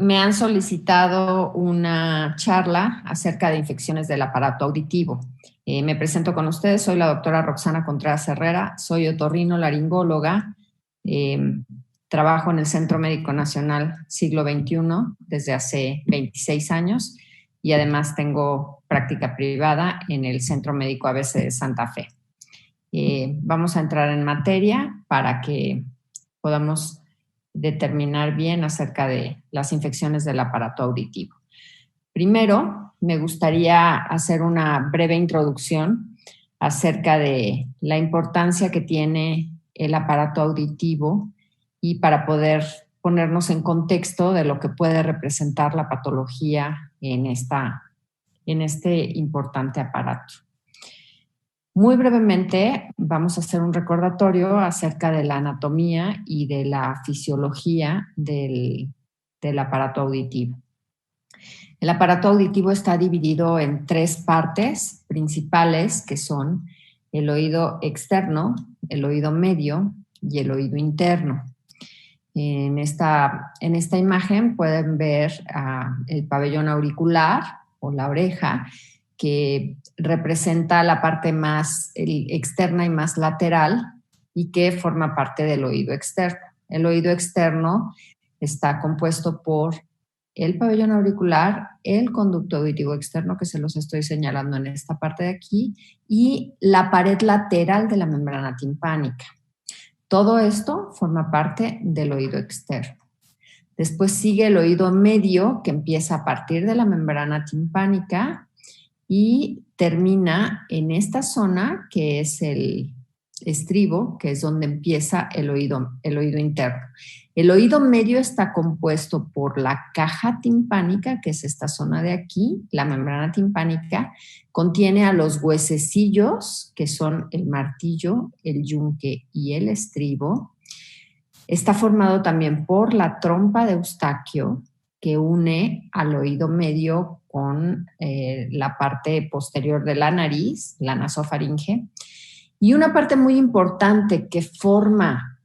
me han solicitado una charla acerca de infecciones del aparato auditivo. Me presento con ustedes, soy la doctora Roxana Contreras Herrera, soy otorrinolaringóloga, trabajo en el Centro Médico Nacional Siglo XXI desde hace 26 años y además tengo práctica privada en el Centro Médico ABC de Santa Fe. Vamos a entrar en materia para que podamos determinar bien acerca de las infecciones del aparato auditivo. Primero, me gustaría hacer una breve introducción acerca de la importancia que tiene el aparato auditivo y para poder ponernos en contexto de lo que puede representar la patología en este importante aparato. Muy brevemente vamos a hacer un recordatorio acerca de la anatomía y de la fisiología del aparato auditivo. El aparato auditivo está dividido en tres partes principales, que son el oído externo, el oído medio y el oído interno. En esta imagen pueden ver el pabellón auricular o la oreja, que representa la parte más externa y más lateral y que forma parte del oído externo. El oído externo está compuesto por el pabellón auricular, el conducto auditivo externo, que se los estoy señalando en esta parte de aquí, y la pared lateral de la membrana timpánica. Todo esto forma parte del oído externo. Después sigue el oído medio, que empieza a partir de la membrana timpánica y termina en esta zona, que es el estribo, que es donde empieza el oído interno. El oído medio está compuesto por la caja timpánica, que es esta zona de aquí, la membrana timpánica, contiene a los huesecillos, que son el martillo, el yunque y el estribo. Está formado también por la trompa de Eustaquio, que une al oído medio con la parte posterior de la nariz, la nasofaringe. Y una parte muy importante que forma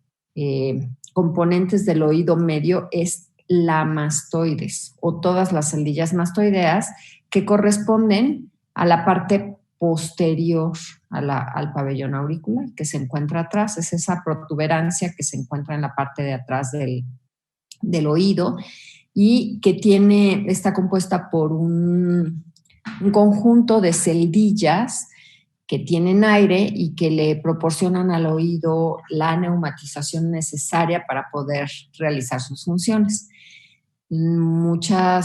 componentes del oído medio es la mastoides, o todas las celdillas mastoideas, que corresponden a la parte posterior al pabellón auricular, que se encuentra atrás. Es esa protuberancia que se encuentra en la parte de atrás del oído y que está compuesta por un conjunto de celdillas que tienen aire y que le proporcionan al oído la neumatización necesaria para poder realizar sus funciones. Mucha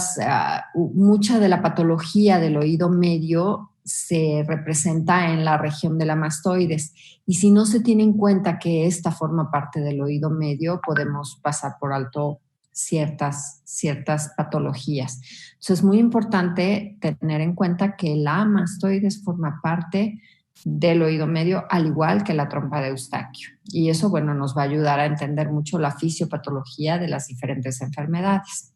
de la patología del oído medio se representa en la región de la mastoides, y si no se tiene en cuenta que esta forma parte del oído medio, podemos pasar por alto ciertas patologías. Entonces es muy importante tener en cuenta que la mastoides forma parte del oído medio, al igual que la trompa de Eustaquio. Y eso, bueno, nos va a ayudar a entender mucho la fisiopatología de las diferentes enfermedades.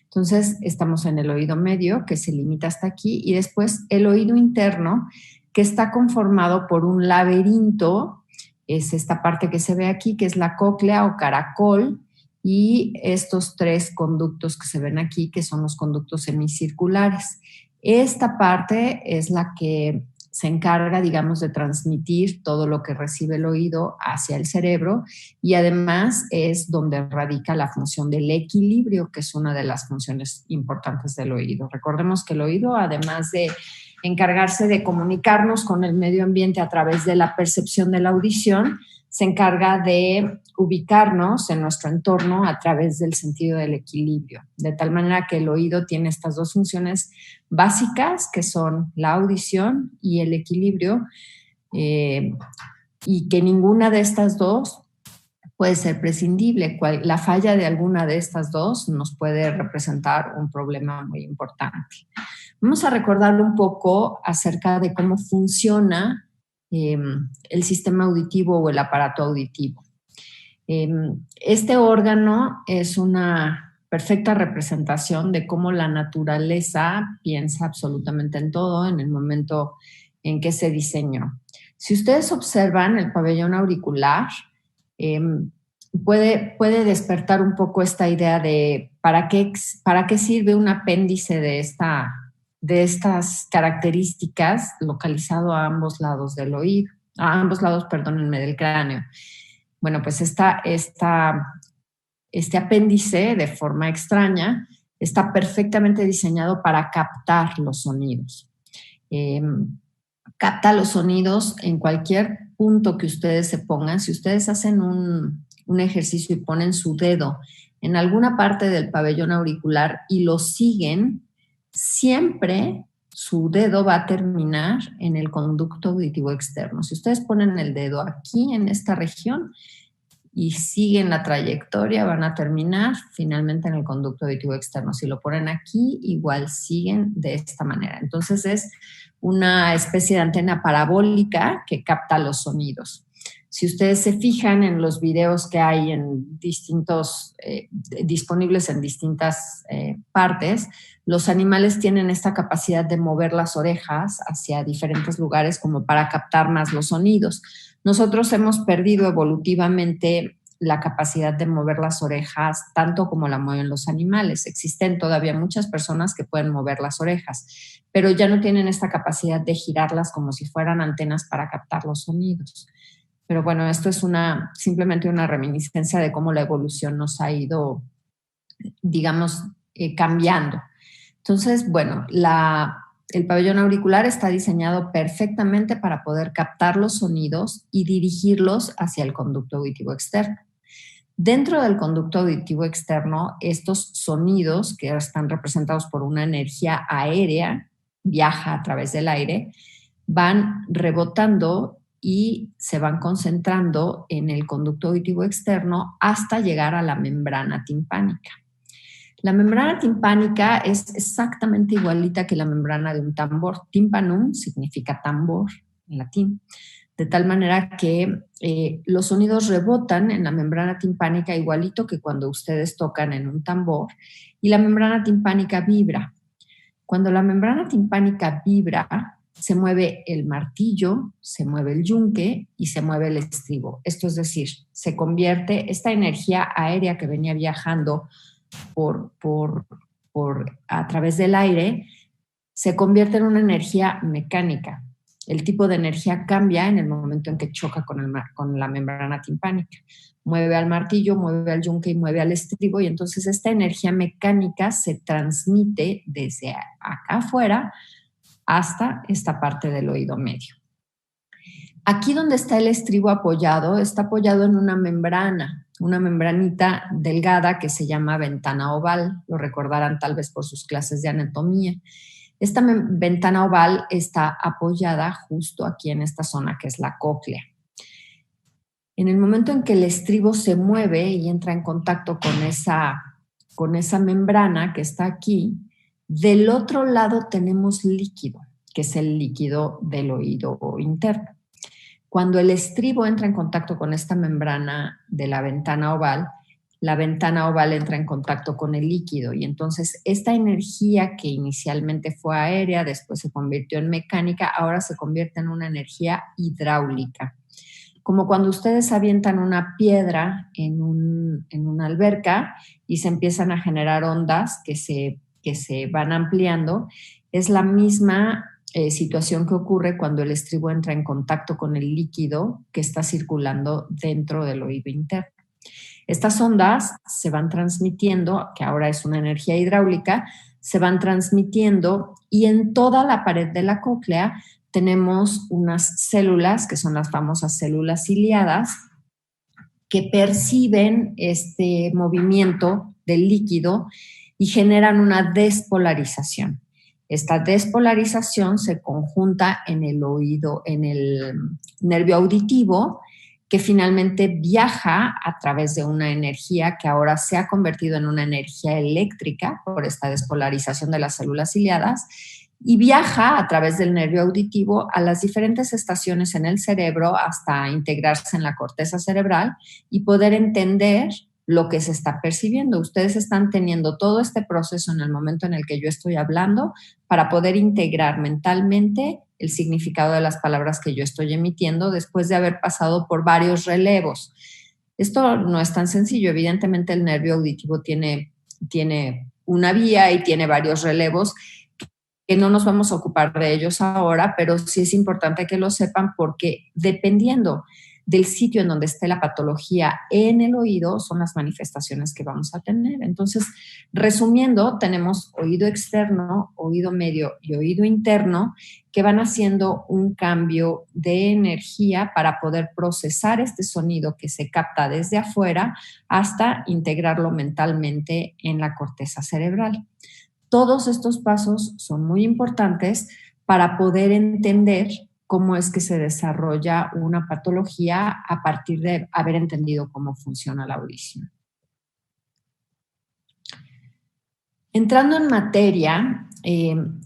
Entonces, estamos en el oído medio, que se limita hasta aquí, y después el oído interno, que está conformado por un laberinto. Es esta parte que se ve aquí, que es la cóclea o caracol, y estos tres conductos que se ven aquí, que son los conductos semicirculares. Esta parte es la que se encarga, digamos, de transmitir todo lo que recibe el oído hacia el cerebro, y además es donde radica la función del equilibrio, que es una de las funciones importantes del oído. Recordemos que el oído, además de encargarse de comunicarnos con el medio ambiente a través de la percepción de la audición, se encarga de ubicarnos en nuestro entorno a través del sentido del equilibrio, de tal manera que el oído tiene estas dos funciones básicas, que son la audición y el equilibrio, y que ninguna de estas dos puede ser prescindible. La falla de alguna de estas dos nos puede representar un problema muy importante. Vamos a recordar un poco acerca de cómo funciona el sistema auditivo o el aparato auditivo. Este órgano es una perfecta representación de cómo la naturaleza piensa absolutamente en todo en el momento en que se diseñó. Si ustedes observan el pabellón auricular, puede despertar un poco esta idea de ¿Para qué sirve un apéndice de estas características localizado a ambos lados del oído? A ambos lados, perdónenme, del cráneo. Bueno, pues este apéndice, de forma extraña, está perfectamente diseñado para captar los sonidos. Capta los sonidos en cualquier punto que ustedes se pongan. Si ustedes hacen un ejercicio y ponen su dedo en alguna parte del pabellón auricular y lo siguen, siempre su dedo va a terminar en el conducto auditivo externo. Si ustedes ponen el dedo aquí en esta región y siguen la trayectoria, van a terminar finalmente en el conducto auditivo externo. Si lo ponen aquí, igual siguen de esta manera. Entonces es una especie de antena parabólica que capta los sonidos. Si ustedes se fijan en los videos que hay en disponibles en distintas partes, los animales tienen esta capacidad de mover las orejas hacia diferentes lugares como para captar más los sonidos. Nosotros hemos perdido evolutivamente la capacidad de mover las orejas tanto como la mueven los animales. Existen todavía muchas personas que pueden mover las orejas, pero ya no tienen esta capacidad de girarlas como si fueran antenas para captar los sonidos. Pero bueno, esto es simplemente una reminiscencia de cómo la evolución nos ha ido, digamos, cambiando. Entonces, bueno, el pabellón auricular está diseñado perfectamente para poder captar los sonidos y dirigirlos hacia el conducto auditivo externo. Dentro del conducto auditivo externo, estos sonidos, que están representados por una energía aérea, viaja a través del aire, van rebotando y se van concentrando en el conducto auditivo externo hasta llegar a la membrana timpánica. La membrana timpánica es exactamente igualita que la membrana de un tambor. Tympanum significa tambor en latín, de tal manera que los sonidos rebotan en la membrana timpánica igualito que cuando ustedes tocan en un tambor, y la membrana timpánica vibra. Cuando la membrana timpánica vibra, se mueve el martillo, se mueve el yunque y se mueve el estribo. Esto es decir, se convierte esta energía aérea que venía viajando a través del aire, se convierte en una energía mecánica. El tipo de energía cambia en el momento en que choca con la membrana timpánica. Mueve al martillo, mueve al yunque y mueve al estribo, y entonces esta energía mecánica se transmite desde acá afuera hasta esta parte del oído medio. Aquí donde está el estribo apoyado, está apoyado en una membranita delgada que se llama ventana oval. Lo recordarán tal vez por sus clases de anatomía. Esta ventana oval está apoyada justo aquí en esta zona que es la cóclea. En el momento en que el estribo se mueve y entra en contacto con esa membrana que está aquí, del otro lado tenemos líquido, que es el líquido del oído interno. Cuando el estribo entra en contacto con esta membrana de la ventana oval entra en contacto con el líquido, y entonces esta energía que inicialmente fue aérea, después se convirtió en mecánica, ahora se convierte en una energía hidráulica. Como cuando ustedes avientan una piedra en una alberca y se empiezan a generar ondas que se van ampliando, es la misma situación que ocurre cuando el estribo entra en contacto con el líquido que está circulando dentro del oído interno. Estas ondas se van transmitiendo, que ahora es una energía hidráulica, se van transmitiendo, y en toda la pared de la cóclea tenemos unas células que son las famosas células ciliadas que perciben este movimiento del líquido y generan una despolarización. Esta despolarización se conjunta en el oído, en el nervio auditivo, que finalmente viaja a través de una energía que ahora se ha convertido en una energía eléctrica por esta despolarización de las células ciliadas, y viaja a través del nervio auditivo a las diferentes estaciones en el cerebro hasta integrarse en la corteza cerebral y poder entender lo que se está percibiendo. Ustedes están teniendo todo este proceso en el momento en el que yo estoy hablando para poder integrar mentalmente el significado de las palabras que yo estoy emitiendo después de haber pasado por varios relevos. Esto no es tan sencillo. Evidentemente el nervio auditivo tiene tiene una vía y tiene varios relevos, que no nos vamos a ocupar de ellos ahora, pero sí es importante que lo sepan porque dependiendo del sitio en donde esté la patología en el oído son las manifestaciones que vamos a tener. Entonces, resumiendo, tenemos oído externo, oído medio y oído interno que van haciendo un cambio de energía para poder procesar este sonido que se capta desde afuera hasta integrarlo mentalmente en la corteza cerebral. Todos estos pasos son muy importantes para poder entender cómo es que se desarrolla una patología a partir de haber entendido cómo funciona la audición. Entrando en materia,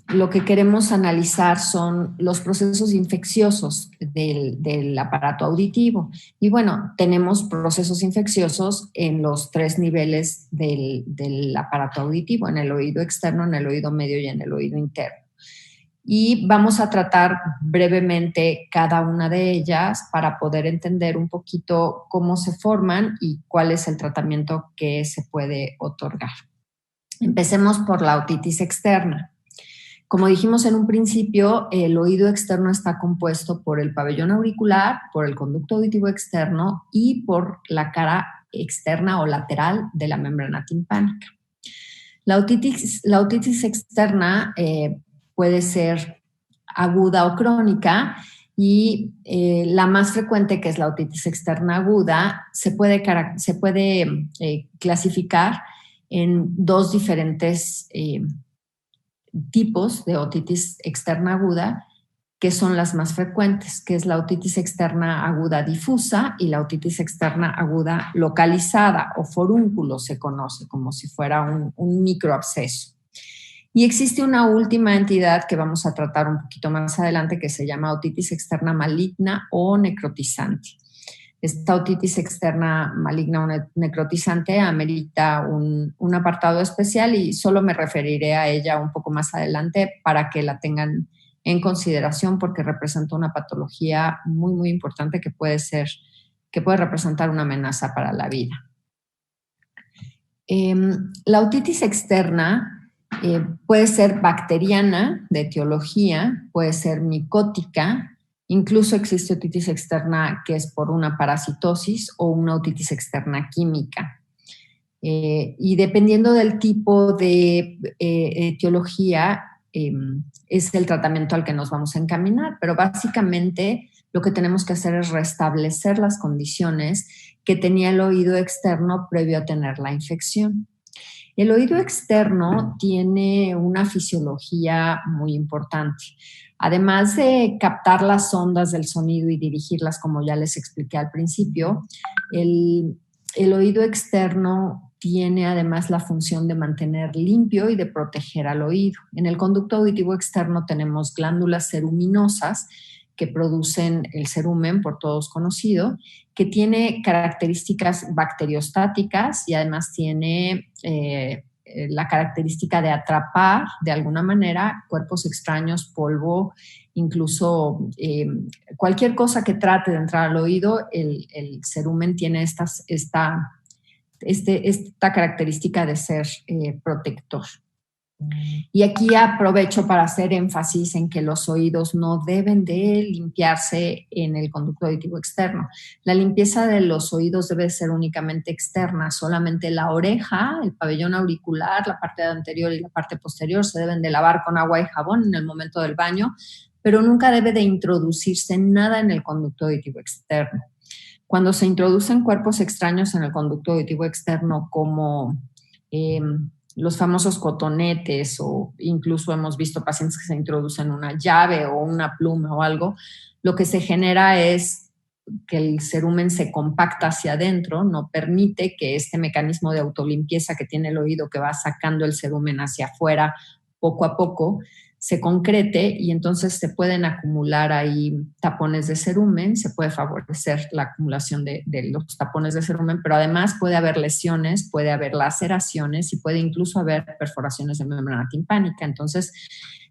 lo que queremos analizar son los procesos infecciosos del aparato auditivo. Y bueno, tenemos procesos infecciosos en los 3 niveles del aparato auditivo, en el oído externo, en el oído medio y en el oído interno. Y vamos a tratar brevemente cada una de ellas para poder entender un poquito cómo se forman y cuál es el tratamiento que se puede otorgar. Empecemos por la otitis externa. Como dijimos en un principio, el oído externo está compuesto por el pabellón auricular, por el conducto auditivo externo y por la cara externa o lateral de la membrana timpánica. La otitis externa puede ser aguda o crónica y la más frecuente, que es la otitis externa aguda, se puede clasificar en 2 diferentes tipos de otitis externa aguda, que son las más frecuentes, que es la otitis externa aguda difusa y la otitis externa aguda localizada o forúnculo, se conoce como si fuera un microabsceso. Y existe una última entidad que vamos a tratar un poquito más adelante que se llama otitis externa maligna o necrotizante. Esta otitis externa maligna o necrotizante amerita un apartado especial y solo me referiré a ella un poco más adelante para que la tengan en consideración porque representa una patología muy, muy importante que puede representar una amenaza para la vida. La otitis externa puede ser bacteriana de etiología, puede ser micótica. Incluso existe otitis externa que es por una parasitosis o una otitis externa química. Y dependiendo del tipo de etiología, es el tratamiento al que nos vamos a encaminar. Pero básicamente lo que tenemos que hacer es restablecer las condiciones que tenía el oído externo previo a tener la infección. El oído externo tiene una fisiología muy importante. Además de captar las ondas del sonido y dirigirlas, como ya les expliqué al principio, el oído externo tiene además la función de mantener limpio y de proteger al oído. En el conducto auditivo externo tenemos glándulas ceruminosas que producen el cerumen, por todos conocido, que tiene características bacteriostáticas y además tiene la característica de atrapar de alguna manera cuerpos extraños, polvo, incluso cualquier cosa que trate de entrar al oído, el cerumen tiene esta característica de ser protector. Y aquí aprovecho para hacer énfasis en que los oídos no deben de limpiarse en el conducto auditivo externo. La limpieza de los oídos debe ser únicamente externa, solamente la oreja, el pabellón auricular, la parte anterior y la parte posterior se deben de lavar con agua y jabón en el momento del baño, pero nunca debe de introducirse nada en el conducto auditivo externo. Cuando se introducen cuerpos extraños en el conducto auditivo externo como los famosos cotonetes o incluso hemos visto pacientes que se introducen una llave o una pluma o algo, lo que se genera es que el cerumen se compacta hacia adentro, no permite que este mecanismo de autolimpieza que tiene el oído que va sacando el cerumen hacia afuera poco a poco, se concrete y entonces se pueden acumular ahí tapones de cerumen, se puede favorecer la acumulación de los tapones de cerumen, pero además puede haber lesiones, puede haber laceraciones y puede incluso haber perforaciones de membrana timpánica. Entonces,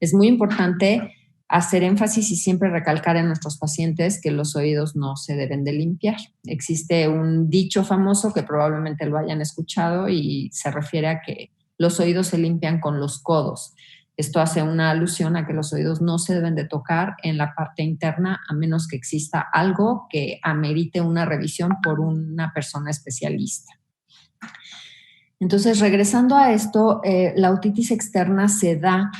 es muy importante hacer énfasis y siempre recalcar en nuestros pacientes que los oídos no se deben de limpiar. Existe un dicho famoso que probablemente lo hayan escuchado y se refiere a que los oídos se limpian con los codos. Esto hace una alusión a que los oídos no se deben de tocar en la parte interna a menos que exista algo que amerite una revisión por una persona especialista. Entonces, regresando a esto, la otitis externa se da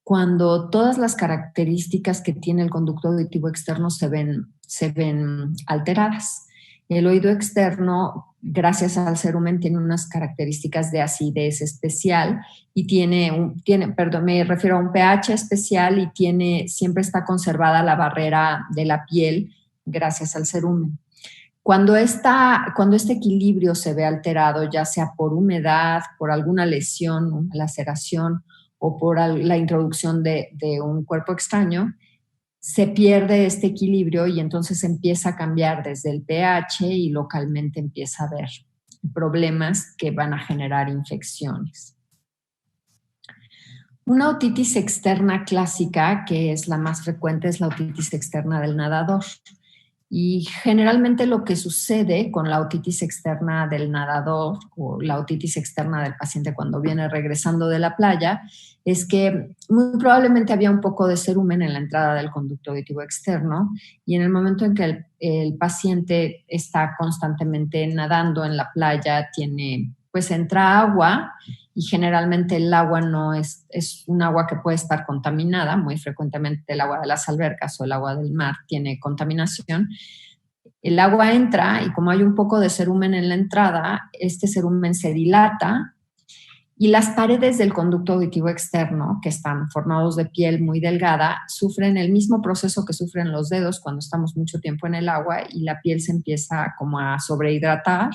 cuando todas las características que tiene el conducto auditivo externo se ven alteradas. El oído externo, gracias al cerumen, tiene unas características de acidez especial y me refiero a un pH especial y siempre está conservada la barrera de la piel gracias al cerumen. Cuando este equilibrio se ve alterado, ya sea por humedad, por alguna lesión, una laceración o por la introducción de un cuerpo extraño, se pierde este equilibrio y entonces empieza a cambiar desde el pH y localmente empieza a haber problemas que van a generar infecciones. Una otitis externa clásica, que es la más frecuente, es la otitis externa del nadador. Y generalmente lo que sucede con la otitis externa del nadador o la otitis externa del paciente cuando viene regresando de la playa es que muy probablemente había un poco de cerumen en la entrada del conducto auditivo externo y en el momento en que el paciente está constantemente nadando en la playa, entra agua y generalmente el agua no es un agua que puede estar contaminada. Muy frecuentemente el agua de las albercas o el agua del mar tiene contaminación. El agua entra y como hay un poco de cerumen en la entrada, este cerumen se dilata y las paredes del conducto auditivo externo, que están formados de piel muy delgada, sufren el mismo proceso que sufren los dedos cuando estamos mucho tiempo en el agua y la piel se empieza como a sobrehidratar.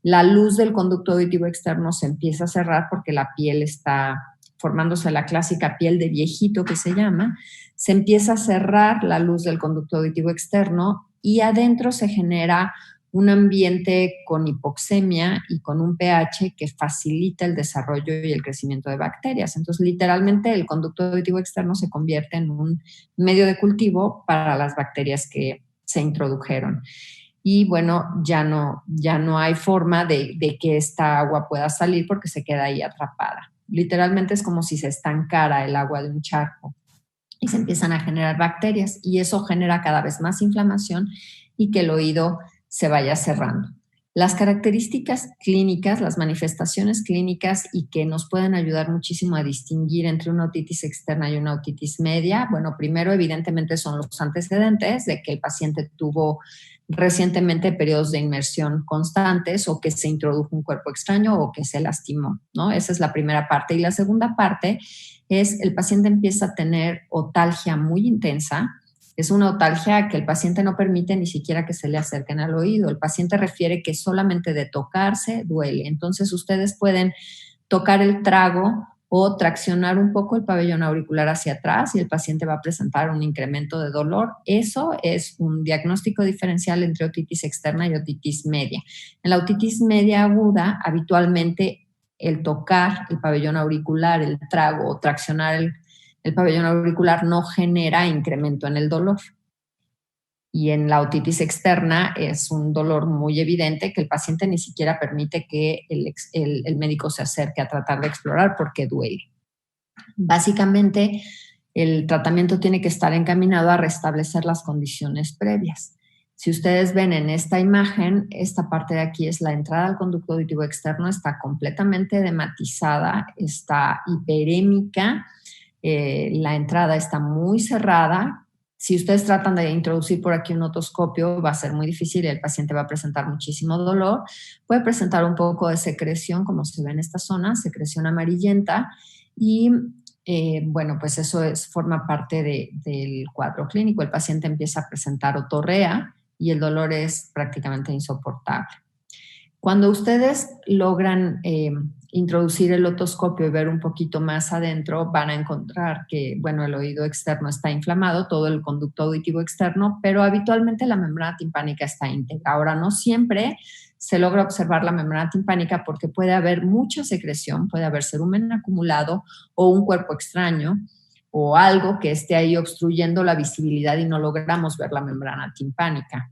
La luz del conducto auditivo externo se empieza a cerrar porque la piel está formándose la clásica piel de viejito que se llama. Se empieza a cerrar la luz del conducto auditivo externo y adentro se genera un ambiente con hipoxemia y con un pH que facilita el desarrollo y el crecimiento de bacterias. Entonces, literalmente, el conducto auditivo externo se convierte en un medio de cultivo para las bacterias que se introdujeron. Y bueno, ya no hay forma de que esta agua pueda salir porque se queda ahí atrapada. Literalmente es como si se estancara el agua de un charco y se empiezan a generar bacterias y eso genera cada vez más inflamación y que el oído se vaya cerrando. Las características clínicas, las manifestaciones clínicas y que nos pueden ayudar muchísimo a distinguir entre una otitis externa y una otitis media, bueno, primero evidentemente son los antecedentes de que el paciente tuvo recientemente periodos de inmersión constantes o que se introdujo un cuerpo extraño o que se lastimó, ¿no? Esa es la primera parte. Y la segunda parte es el paciente empieza a tener otalgia muy intensa. Es una otalgia que el paciente no permite ni siquiera que se le acerquen al oído. El paciente refiere que solamente de tocarse duele. Entonces ustedes pueden tocar el trago o traccionar un poco el pabellón auricular hacia atrás y el paciente va a presentar un incremento de dolor. Eso es un diagnóstico diferencial entre otitis externa y otitis media. En la otitis media aguda, habitualmente el tocar el pabellón auricular, el trago o traccionar el pabellón auricular no genera incremento en el dolor. Y en la otitis externa es un dolor muy evidente que el paciente ni siquiera permite que el médico se acerque a tratar de explorar porque duele. Básicamente, el tratamiento tiene que estar encaminado a restablecer las condiciones previas. Si ustedes ven en esta imagen, esta parte de aquí es la entrada al conducto auditivo externo, está completamente edematizada, está hiperémica, la entrada está muy cerrada. Si ustedes tratan de introducir por aquí un otoscopio, va a ser muy difícil y el paciente va a presentar muchísimo dolor. Puede presentar un poco de secreción, como se ve en esta zona, secreción amarillenta y bueno, pues eso forma parte del cuadro clínico. El paciente empieza a presentar otorrea y el dolor es prácticamente insoportable. Cuando ustedes logran introducir el otoscopio y ver un poquito más adentro, van a encontrar que, bueno, el oído externo está inflamado, todo el conducto auditivo externo, pero habitualmente la membrana timpánica está íntegra. Ahora, no siempre se logra observar la membrana timpánica porque puede haber mucha secreción, puede haber cerumen acumulado o un cuerpo extraño. o algo que esté ahí obstruyendo la visibilidad y no logramos ver la membrana timpánica.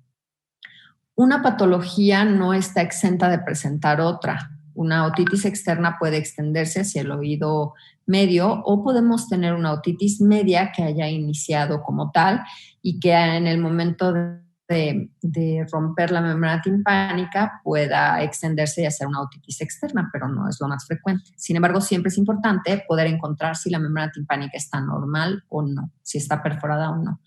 Una patología no está exenta de presentar otra. Una otitis externa puede extenderse hacia el oído medio o podemos tener una otitis media que haya iniciado como tal y que en el momento de romper la membrana timpánica pueda extenderse y hacer una otitis externa, pero no es lo más frecuente. Sin embargo, siempre es importante poder encontrar si la membrana timpánica está normal o no, si está perforada o no.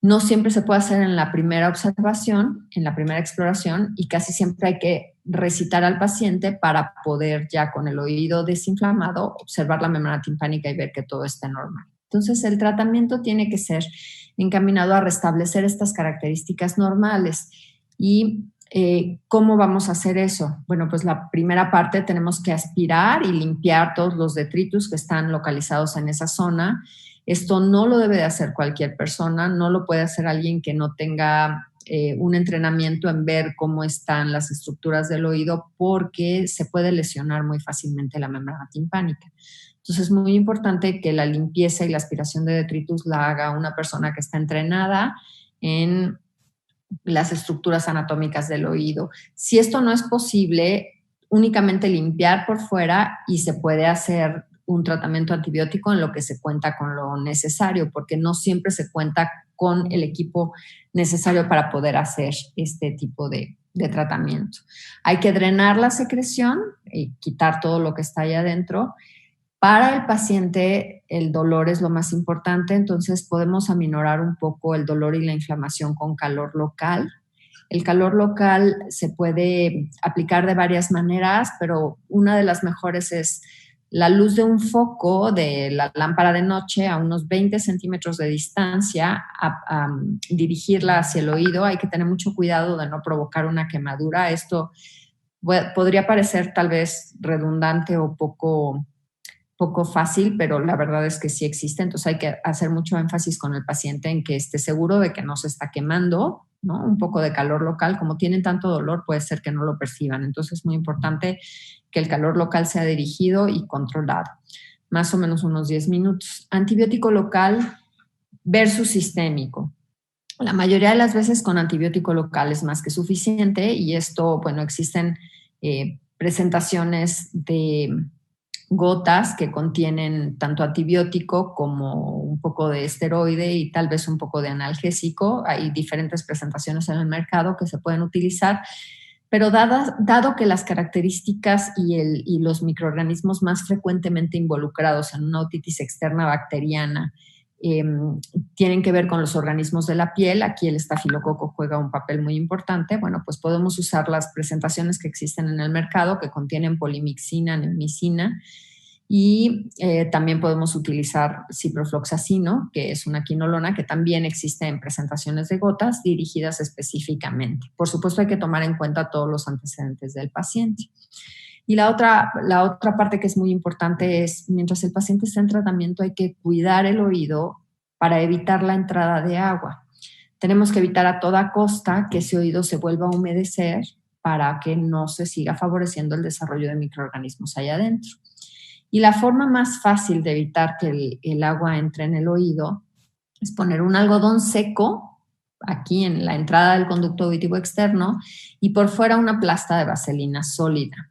No siempre se puede hacer en la primera observación, en la primera exploración, y casi siempre hay que recitar al paciente para poder ya con el oído desinflamado observar la membrana timpánica y ver que todo esté normal. Entonces, el tratamiento tiene que ser encaminado a restablecer estas características normales. ¿Y cómo vamos a hacer eso? Bueno, pues la primera parte tenemos que aspirar y limpiar todos los detritus que están localizados en esa zona. Esto no lo debe de hacer cualquier persona, no lo puede hacer alguien que no tenga un entrenamiento en ver cómo están las estructuras del oído, porque se puede lesionar muy fácilmente la membrana timpánica. Entonces es muy importante que la limpieza y la aspiración de detritus la haga una persona que está entrenada en las estructuras anatómicas del oído. Si esto no es posible, únicamente limpiar por fuera y se puede hacer un tratamiento antibiótico en lo que se cuenta con lo necesario, porque no siempre se cuenta con el equipo necesario para poder hacer este tipo de tratamiento. Hay que drenar la secreción y quitar todo lo que está ahí adentro. Para el paciente el dolor es lo más importante, entonces podemos aminorar un poco el dolor y la inflamación con calor local. El calor local se puede aplicar de varias maneras, pero una de las mejores es la luz de un foco de la lámpara de noche a unos 20 centímetros de distancia, a dirigirla hacia el oído. Hay que tener mucho cuidado de no provocar una quemadura. Esto podría parecer tal vez redundante o poco fácil, pero la verdad es que sí existe. Entonces hay que hacer mucho énfasis con el paciente en que esté seguro de que no se está quemando, ¿no? Un poco de calor local, como tienen tanto dolor, puede ser que no lo perciban. Entonces es muy importante que el calor local sea dirigido y controlado, más o menos unos 10 minutos. Antibiótico local versus sistémico. La mayoría de las veces con antibiótico local es más que suficiente, y esto, bueno, existen presentaciones de gotas que contienen tanto antibiótico como un poco de esteroide y tal vez un poco de analgésico. Hay diferentes presentaciones en el mercado que se pueden utilizar, pero dado que las características y los microorganismos más frecuentemente involucrados en una otitis externa bacteriana tienen que ver con los organismos de la piel, aquí el estafilococo juega un papel muy importante. Bueno, pues podemos usar las presentaciones que existen en el mercado que contienen polimixina, neumicina, y también podemos utilizar ciprofloxacino, que es una quinolona que también existe en presentaciones de gotas dirigidas específicamente. Por supuesto, hay que tomar en cuenta todos los antecedentes del paciente. Y la otra parte que es muy importante es, mientras el paciente está en tratamiento, hay que cuidar el oído para evitar la entrada de agua. Tenemos que evitar a toda costa que ese oído se vuelva a humedecer para que no se siga favoreciendo el desarrollo de microorganismos allá adentro. Y la forma más fácil de evitar que el agua entre en el oído es poner un algodón seco aquí en la entrada del conducto auditivo externo y por fuera una plasta de vaselina sólida.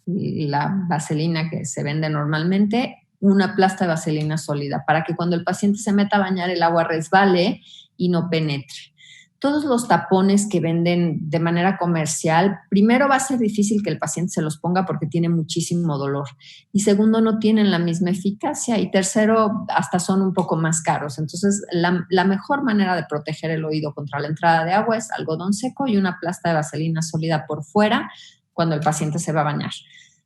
La vaselina que se vende normalmente, una plasta de vaselina sólida, para que cuando el paciente se meta a bañar el agua resbale y no penetre. Todos los tapones que venden de manera comercial, primero va a ser difícil que el paciente se los ponga porque tiene muchísimo dolor, y segundo, no tienen la misma eficacia, y tercero, hasta son un poco más caros. Entonces la mejor manera de proteger el oído contra la entrada de agua es algodón seco y una plasta de vaselina sólida por fuera cuando el paciente se va a bañar.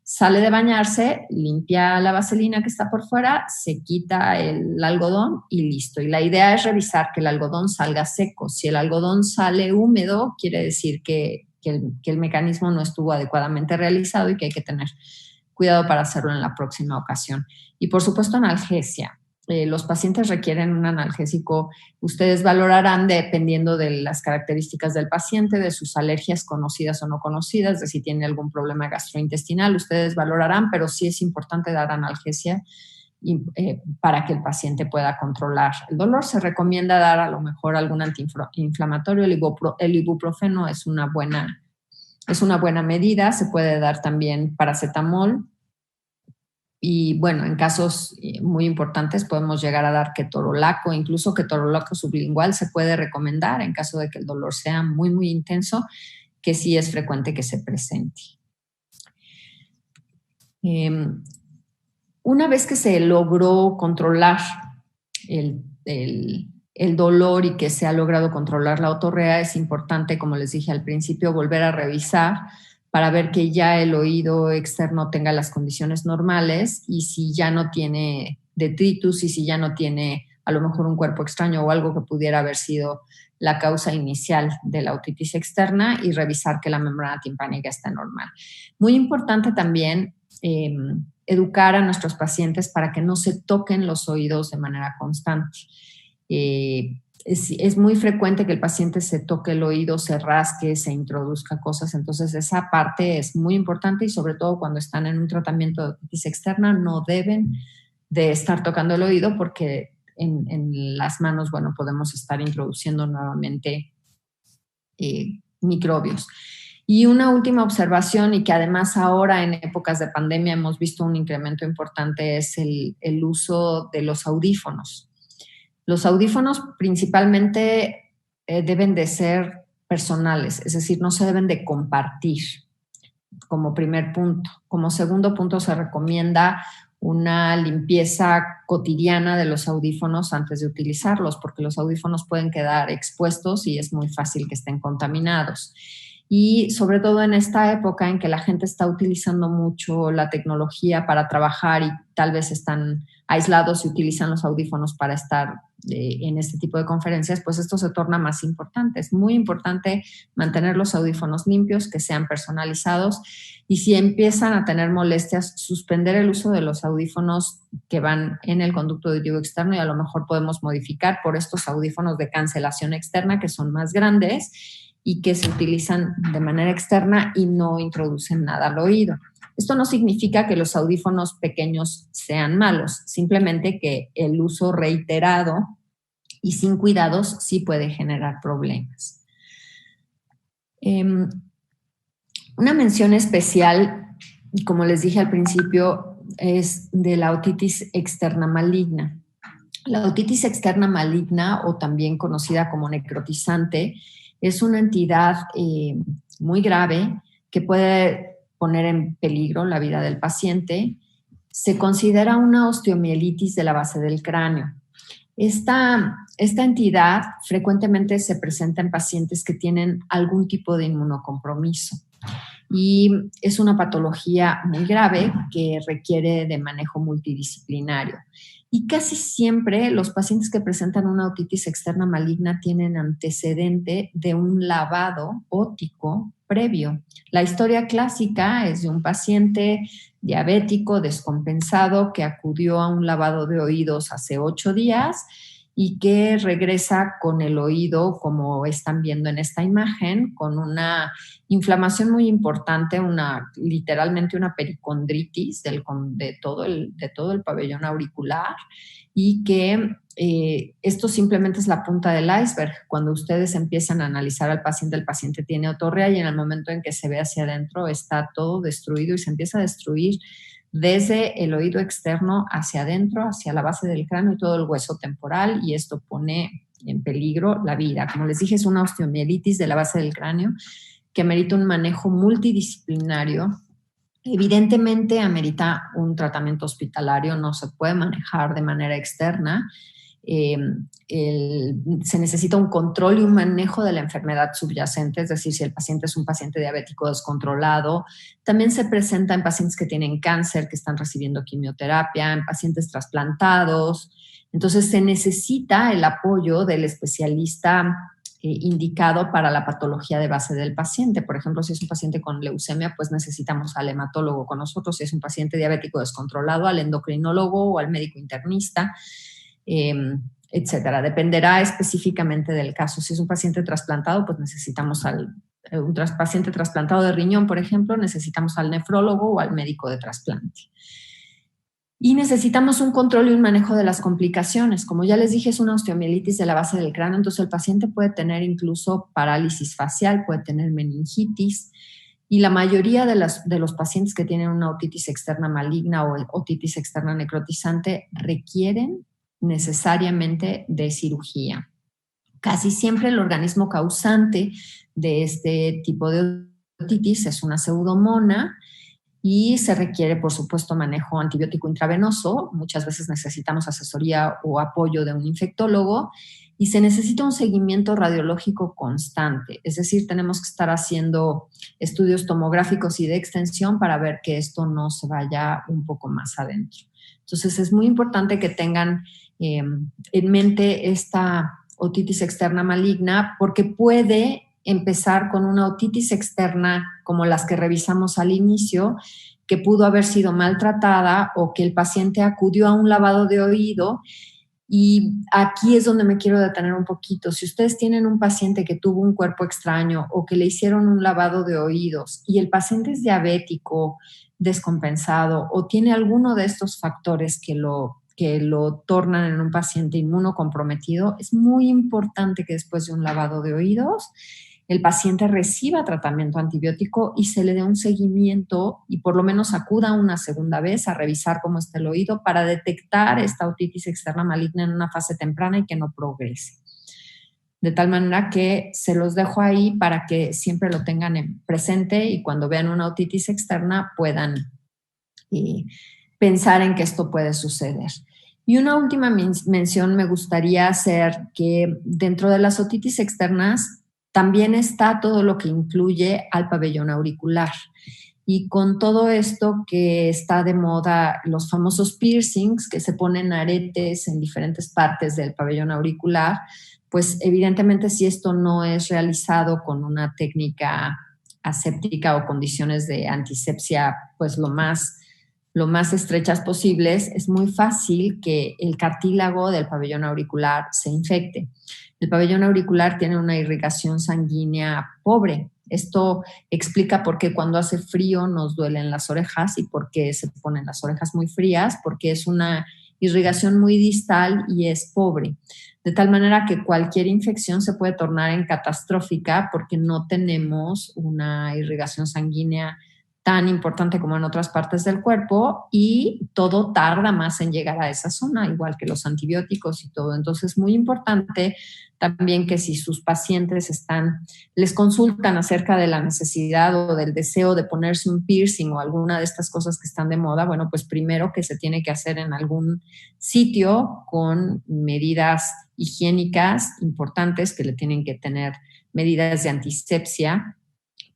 Sale de bañarse, limpia la vaselina que está por fuera, se quita el algodón y listo. Y la idea es revisar que el algodón salga seco. Si el algodón sale húmedo, quiere decir que el mecanismo no estuvo adecuadamente realizado y que hay que tener cuidado para hacerlo en la próxima ocasión. Y por supuesto, analgesia. Los pacientes requieren un analgésico. Ustedes valorarán, dependiendo de las características del paciente, de sus alergias conocidas o no conocidas, de si tiene algún problema gastrointestinal. Ustedes valorarán, pero sí es importante dar analgesia para que el paciente pueda controlar el dolor. Se recomienda dar a lo mejor algún antiinflamatorio. El ibuprofeno es una buena medida. Se puede dar también paracetamol. Y bueno, en casos muy importantes podemos llegar a dar ketorolaco, incluso ketorolaco sublingual se puede recomendar en caso de que el dolor sea muy, muy intenso, que sí es frecuente que se presente. Una vez que se logró controlar el dolor y que se ha logrado controlar la otorrea, es importante, como les dije al principio, volver a revisar para ver que ya el oído externo tenga las condiciones normales y si ya no tiene detritus y si ya no tiene a lo mejor un cuerpo extraño o algo que pudiera haber sido la causa inicial de la otitis externa, y revisar que la membrana timpánica está normal. Muy importante también educar a nuestros pacientes para que no se toquen los oídos de manera constante. Es muy frecuente que el paciente se toque el oído, se rasque, se introduzca cosas, entonces esa parte es muy importante y sobre todo cuando están en un tratamiento de otitis externa no deben de estar tocando el oído porque en las manos, bueno, podemos estar introduciendo nuevamente microbios. Y una última observación, y que además ahora en épocas de pandemia hemos visto un incremento importante, es el uso de los audífonos. Los audífonos principalmente deben de ser personales, es decir, no se deben de compartir como primer punto. Como segundo punto se recomienda una limpieza cotidiana de los audífonos antes de utilizarlos, porque los audífonos pueden quedar expuestos y es muy fácil que estén contaminados. Y sobre todo en esta época en que la gente está utilizando mucho la tecnología para trabajar y tal vez están aislados y utilizan los audífonos para estar en este tipo de conferencias, pues esto se torna más importante. Es muy importante mantener los audífonos limpios, que sean personalizados, y si empiezan a tener molestias, suspender el uso de los audífonos que van en el conducto auditivo externo, y a lo mejor podemos modificar por estos audífonos de cancelación externa, que son más grandes y que se utilizan de manera externa y no introducen nada al oído. Esto no significa que los audífonos pequeños sean malos, simplemente que el uso reiterado y sin cuidados sí puede generar problemas. Una mención especial, como les dije al principio, es de la otitis externa maligna. La otitis externa maligna, o también conocida como necrotizante, es una entidad muy grave que puede poner en peligro la vida del paciente. Se considera una osteomielitis de la base del cráneo. Esta entidad frecuentemente se presenta en pacientes que tienen algún tipo de inmunocompromiso y es una patología muy grave que requiere de manejo multidisciplinario. Y casi siempre los pacientes que presentan una otitis externa maligna tienen antecedente de un lavado óptico previo. La historia clásica es de un paciente diabético descompensado que acudió a un lavado de oídos hace 8 días y que regresa con el oído, como están viendo en esta imagen, con una inflamación muy importante, literalmente una pericondritis de todo el pabellón auricular, y que esto simplemente es la punta del iceberg. Cuando ustedes empiezan a analizar al paciente, el paciente tiene otorrea y en el momento en que se ve hacia adentro está todo destruido y se empieza a destruir desde el oído externo hacia adentro, hacia la base del cráneo y todo el hueso temporal, y esto pone en peligro la vida. Como les dije, es una osteomielitis de la base del cráneo que amerita un manejo multidisciplinario. Evidentemente amerita un tratamiento hospitalario, no se puede manejar de manera externa. Se necesita un control y un manejo de la enfermedad subyacente, es decir, si el paciente es un paciente diabético descontrolado. También se presenta en pacientes que tienen cáncer, que están recibiendo quimioterapia, en pacientes trasplantados. Entonces se necesita el apoyo del especialista indicado para la patología de base del paciente. Por ejemplo, si es un paciente con leucemia, pues necesitamos al hematólogo con nosotros. Si es un paciente diabético descontrolado, al endocrinólogo o al médico internista, etcétera. Dependerá específicamente del caso. Si es un paciente trasplantado, pues necesitamos un paciente trasplantado de riñón, por ejemplo, necesitamos al nefrólogo o al médico de trasplante. Y necesitamos un control y un manejo de las complicaciones. Como ya les dije, es una osteomielitis de la base del cráneo, entonces el paciente puede tener incluso parálisis facial, puede tener meningitis, y la mayoría de los pacientes que tienen una otitis externa maligna o otitis externa necrotizante requieren necesariamente de cirugía. Casi siempre el organismo causante de este tipo de otitis es una pseudomona, y se requiere, por supuesto, manejo antibiótico intravenoso. Muchas veces necesitamos asesoría o apoyo de un infectólogo y se necesita un seguimiento radiológico constante. Es decir, tenemos que estar haciendo estudios tomográficos y de extensión para ver que esto no se vaya un poco más adentro. Entonces, es muy importante que tengan en mente esta otitis externa maligna porque puede empezar con una otitis externa como las que revisamos al inicio, que pudo haber sido maltratada o que el paciente acudió a un lavado de oído. Y aquí es donde me quiero detener un poquito. Si ustedes tienen un paciente que tuvo un cuerpo extraño o que le hicieron un lavado de oídos y el paciente es diabético, descompensado o tiene alguno de estos factores que lo tornan en un paciente inmunocomprometido, es muy importante que después de un lavado de oídos el paciente reciba tratamiento antibiótico y se le dé un seguimiento y por lo menos acuda una segunda vez a revisar cómo está el oído para detectar esta otitis externa maligna en una fase temprana y que no progrese. De tal manera que se los dejo ahí para que siempre lo tengan en presente y cuando vean una otitis externa puedan pensar en que esto puede suceder. Y una última mención me gustaría hacer que dentro de las otitis externas también está todo lo que incluye al pabellón auricular. Y con todo esto que está de moda, los famosos piercings, que se ponen aretes en diferentes partes del pabellón auricular, pues evidentemente si esto no es realizado con una técnica aséptica o condiciones de antisepsia, pues lo más estrechas posibles, es muy fácil que el cartílago del pabellón auricular se infecte. El pabellón auricular tiene una irrigación sanguínea pobre. Esto explica por qué cuando hace frío nos duelen las orejas y por qué se ponen las orejas muy frías, porque es una irrigación muy distal y es pobre. De tal manera que cualquier infección se puede tornar en catastrófica porque no tenemos una irrigación sanguínea tan importante como en otras partes del cuerpo y todo tarda más en llegar a esa zona, igual que los antibióticos y todo. Entonces, es muy importante también que si sus pacientes les consultan acerca de la necesidad o del deseo de ponerse un piercing o alguna de estas cosas que están de moda, bueno, pues primero que se tiene que hacer en algún sitio con medidas higiénicas importantes que le tienen que tener medidas de antisepsia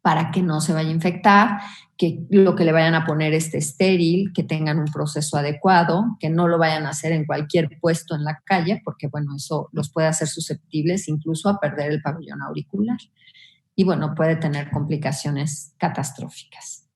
para que no se vaya a infectar, que lo que le vayan a poner esté estéril, que tengan un proceso adecuado, que no lo vayan a hacer en cualquier puesto en la calle, porque bueno, eso los puede hacer susceptibles incluso a perder el pabellón auricular. Y bueno, puede tener complicaciones catastróficas.